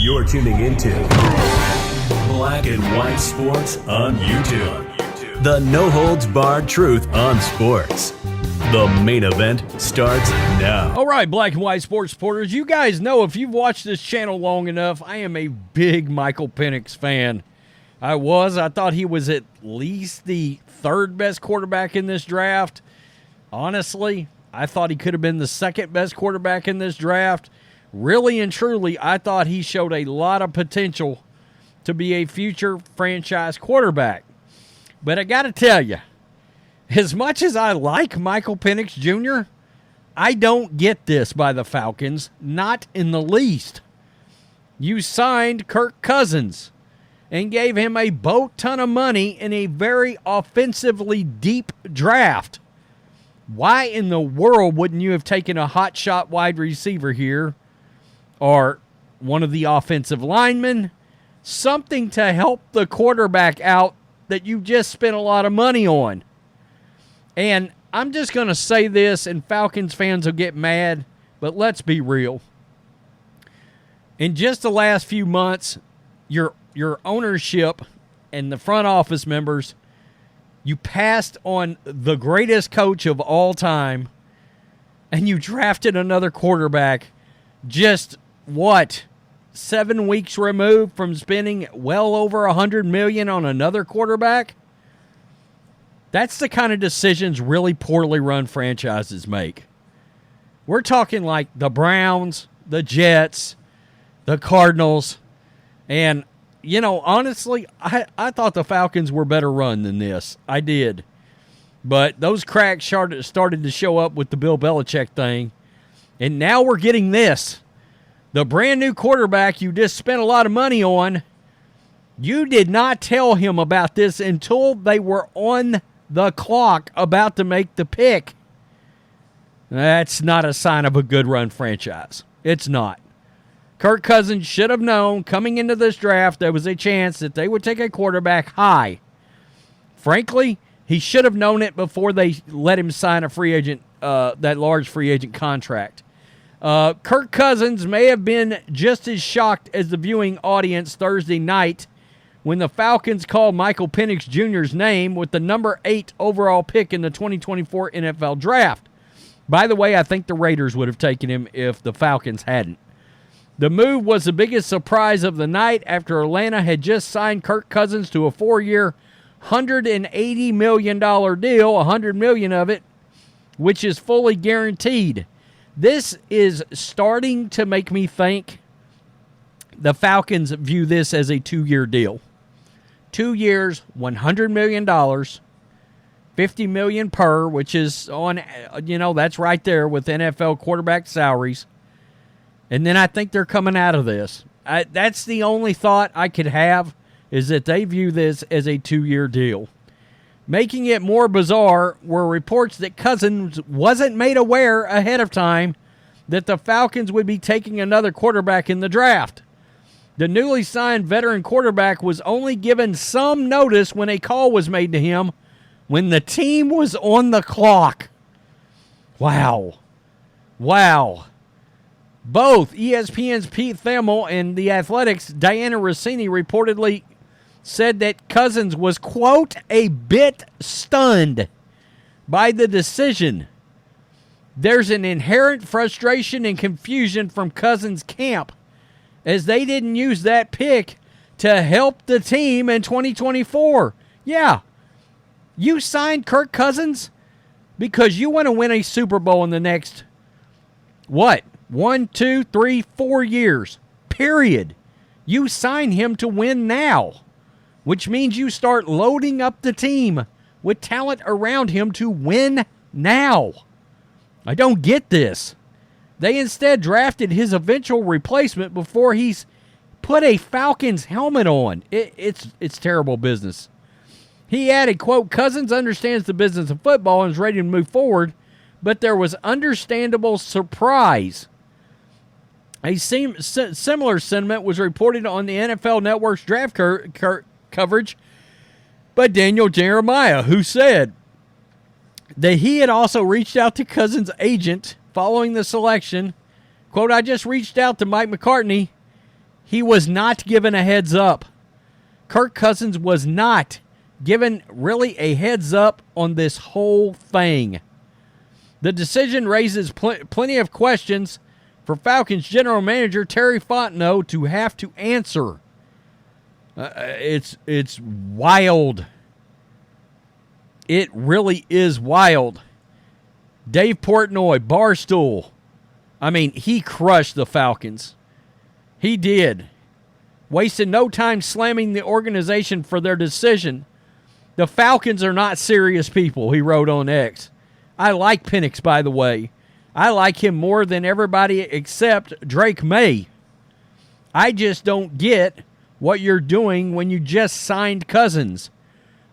You're tuning into Black and White Sports on YouTube. The no-holds-barred truth on sports. The main event starts now. All right, Black and White Sports supporters, you guys know if you've watched this channel long enough, I am a big Michael Penix fan. I thought he was at least the third best quarterback in this draft. Honestly, I thought he could have been the second best quarterback in this draft. Really and truly, I thought he showed a lot of potential to be a future franchise quarterback. But I got to tell you, as much as I like Michael Penix Jr., I don't get this by the Falcons, not in the least. You signed Kirk Cousins and gave him a boat ton of money in a very offensively deep draft. Why in the world wouldn't you have taken a hotshot wide receiver here, or one of the offensive linemen, something to help the quarterback out that you just spent a lot of money on? And I'm just going to say this, and Falcons fans will get mad, but let's be real. In just the last few months, your ownership and the front office members, you passed on the greatest coach of all time, and you drafted another quarterback just, 7 weeks removed from spending well over $100 million on another quarterback? That's the kind of decisions really poorly run franchises make. We're talking like the Browns, the Jets, the Cardinals, and, honestly, I thought the Falcons were better run than this. I did. But those cracks started to show up with the Bill Belichick thing, and now we're getting this. The brand new quarterback you just spent a lot of money on, you did not tell him about this until they were on the clock about to make the pick. That's not a sign of a good run franchise. It's not. Kirk Cousins should have known coming into this draft there was a chance that they would take a quarterback high. Frankly, he should have known it before they let him sign a free agent, that large free agent contract. Kirk Cousins may have been just as shocked as the viewing audience Thursday night when the Falcons called Michael Penix Jr.'s name with the number 8 overall pick in the 2024 NFL Draft. By the way, I think the Raiders would have taken him if the Falcons hadn't. The move was the biggest surprise of the night after Atlanta had just signed Kirk Cousins to a 4-year, $180 million deal, $100 million of it, which is fully guaranteed. This is starting to make me think the Falcons view this as a 2-year deal. 2 years, $100 million, $50 million per, which is on, that's right there with NFL quarterback salaries. And then I think they're coming out of this. That's the only thought I could have, is that they view this as a 2-year deal. Making it more bizarre were reports that Cousins wasn't made aware ahead of time that the Falcons would be taking another quarterback in the draft. The newly signed veteran quarterback was only given some notice when a call was made to him when the team was on the clock. Wow. Both ESPN's Pete Thamel and The Athletic's Diana Rossini reportedly said that Cousins was, quote, a bit stunned by the decision. There's an inherent frustration and confusion from Cousins' camp as they didn't use that pick to help the team in 2024. Yeah, you signed Kirk Cousins because you want to win a Super Bowl in the next, 1, 2, 3, 4 years, period. You sign him to win now, which means you start loading up the team with talent around him to win now. I don't get this. They instead drafted his eventual replacement before he's put a Falcons helmet on. It's terrible business. He added, quote, Cousins understands the business of football and is ready to move forward, but there was understandable surprise. A similar sentiment was reported on the NFL Network's draft coverage by Daniel Jeremiah, who said that he had also reached out to Cousins' agent following the selection. Quote, I just reached out to Mike McCartney, He was not given a heads up. Kirk Cousins was not given really a heads up on this whole thing. The decision raises plenty of questions for Falcons general manager Terry Fontenot to have to answer. It's wild. It really is wild. Dave Portnoy, Barstool. I mean, he crushed the Falcons. He did. Wasted no time slamming the organization for their decision. The Falcons are not serious people, he wrote on X. I like Penix, by the way. I like him more than everybody except Drake May. I just don't get what you're doing when you just signed Cousins.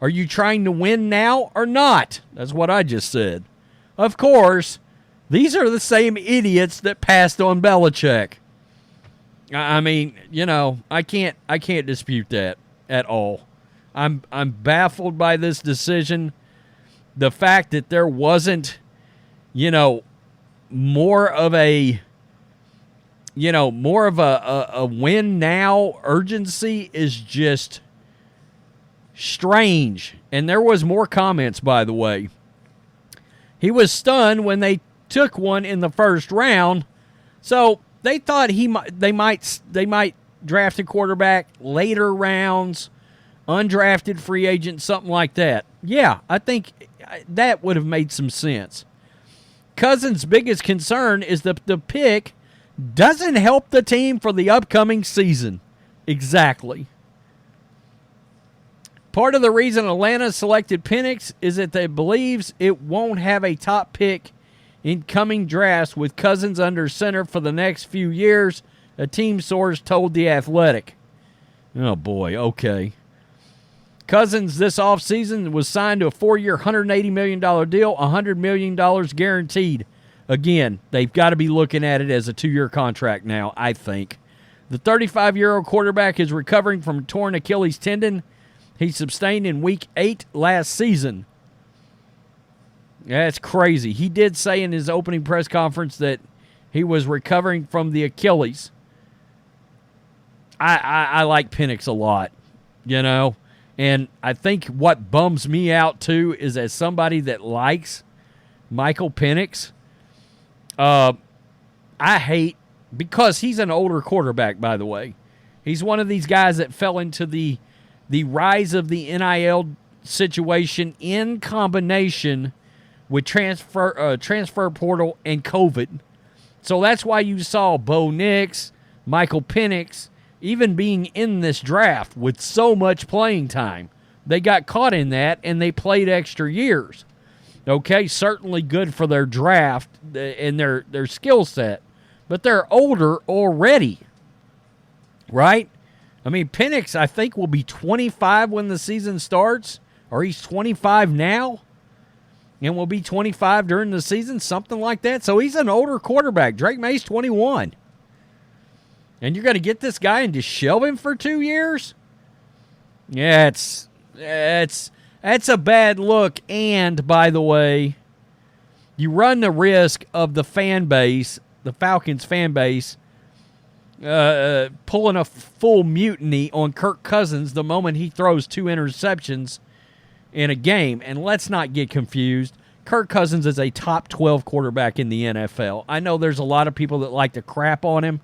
Are you trying to win now or not? That's what I just said. Of course, these are the same idiots that passed on Belichick. I mean, you know, I can't dispute that at all. I'm baffled by this decision. The fact that there wasn't, you know, more of a win now urgency is just strange. And there was more comments, by the way. He was stunned when they took one in the first round. So they thought they might draft a quarterback later rounds, undrafted free agent, something like that. Yeah, I think that would have made some sense. Cousins' biggest concern is that the pick doesn't help the team for the upcoming season. Exactly. Part of the reason Atlanta selected Penix is that they believes it won't have a top pick in coming drafts with Cousins under center for the next few years, a team source told The Athletic. Oh, boy, okay. Cousins this offseason was signed to a 4-year, $180 million deal, $100 million guaranteed. Again, they've got to be looking at it as a 2-year contract now, I think. The 35-year-old quarterback is recovering from a torn Achilles tendon he sustained in Week 8 last season. That's crazy. He did say in his opening press conference that he was recovering from the Achilles. I like Penix a lot, you know. And I think what bums me out, too, is as somebody that likes Michael Penix, I hate, because he's an older quarterback, by the way. He's one of these guys that fell into the rise of the NIL situation in combination with transfer portal and COVID. So that's why you saw Bo Nix, Michael Penix, even being in this draft with so much playing time. They got caught in that, and they played extra years. Okay, certainly good for their draft and their skill set. But they're older already, right? I mean, Penix, I think, will be 25 when the season starts, or he's 25 now, and will be 25 during the season, something like that. So he's an older quarterback. Drake May's 21. And you're going to get this guy and just shelve him for 2 years? Yeah, it's a bad look. And, by the way, you run the risk of the fan base, the Falcons fan base, pulling a full mutiny on Kirk Cousins the moment he throws 2 interceptions in a game. And let's not get confused. Kirk Cousins is a top 12 quarterback in the NFL. I know there's a lot of people that like to crap on him.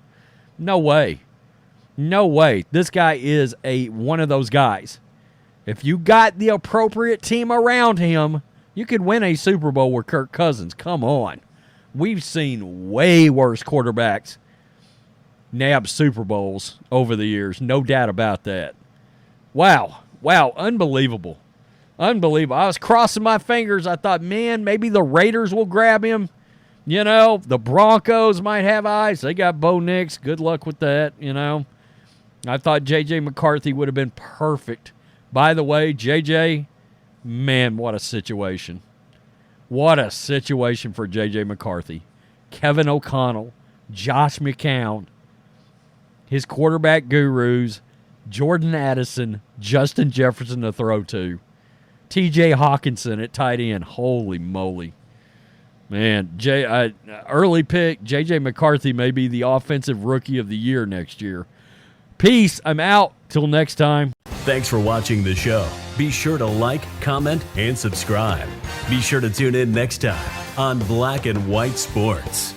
No way. No way. This guy is one of those guys. If you got the appropriate team around him, you could win a Super Bowl with Kirk Cousins. Come on. We've seen way worse quarterbacks nab Super Bowls over the years. No doubt about that. Wow. Unbelievable. Unbelievable. I was crossing my fingers. I thought, man, maybe the Raiders will grab him. You know, the Broncos might have eyes. They got Bo Nix. Good luck with that, you know. I thought J.J. McCarthy would have been perfect. By the way, J.J., man, what a situation. What a situation for J.J. McCarthy. Kevin O'Connell, Josh McCown, his quarterback gurus, Jordan Addison, Justin Jefferson to throw to, T.J. Hawkinson at tight end. Holy moly. Man, early pick, J.J. McCarthy may be the offensive rookie of the year next year. Peace. I'm out. Till next time. Thanks for watching the show. Be sure to like, comment, and subscribe. Be sure to tune in next time on Black and White Sports.